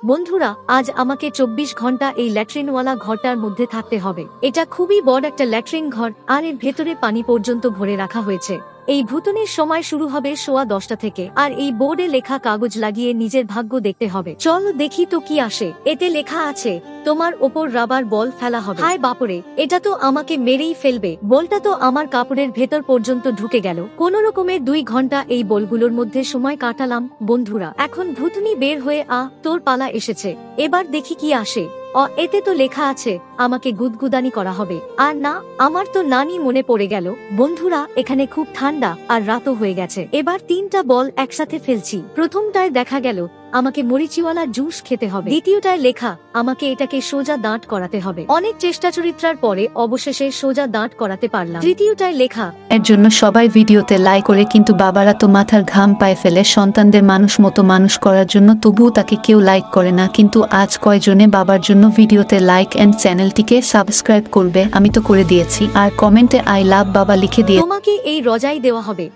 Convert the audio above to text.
বন্ধুরা, আজ আমাকে 24 ঘন্টা এই ল্যাট্রিনওয়ালা ঘরটার মধ্যে থাকতে হবে। এটা খুবই বড় একটা ল্যাট্রিন ঘর, আর এর ভেতরে পানি পর্যন্ত ভরে রাখা হয়েছে। এই ভুতুনের সময় শুরু হবে সোয়া 10টা থেকে, আর এই বোর্ডে লেখা কাগজ লাগিয়ে নিজের ভাগ্য দেখতে হবে। চলো দেখি তো কি আসে। এতে লেখা আছে, তোমার ওপর রাবার বল ফেলা হবে। হায় বাপরে, এটা তো আমাকে মেরেই ফেলবে। বলটা তো আমার কাপড়ের ভেতর পর্যন্ত ঢুকে গেল। কোন রকমে 2 ঘন্টা এই বলগুলোর মধ্যে সময় কাটালাম। বন্ধুরা, এখন ভুতুনি বের হয়ে তোর পালা এসেছে। এবার দেখি কি আসে। এতে তো লেখা আছে আমাকে গুদগুদানি করা হবে। আর না, আমার তো নানি মনে পড়ে গেল। বন্ধুরা, এখানে খুব ঠান্ডা আর রাতও হয়ে গেছে। এবার 3টা বল একসাথে ফেলছি। প্রথমটায় দেখা গেল আমাকে মরিচিওয়ালা জুস খেতে হবে। দ্বিতীয়টায় লেখা আমাকে এটাকে সোজা দাঁত করাতে হবে। অনেক চেষ্টা চরিত্রার পরে অবশেষে সোজা দাঁত করাতে পারলাম। তৃতীয়টায় লেখা এর জন্য সবাই ভিডিওতে লাইক করে, কিন্তু বাবারা তো মাথার ঘাম পায়ে ফেলে সন্তানদের মানুষ মতো মানুষ করার জন্য, তবুও তাকে কেউ লাইক করে না। কিন্তু আজ কয়জনে বাবার জন্য ভিডিওতে লাইক এন্ড চ্যানেলটিকে সাবস্ক্রাইব করবে? আমি তো করে দিয়েছি। আর কমেন্টে আই লাভ বাবা লিখে দিয়ে তোমাকে এই রজাই দেওয়া হবে।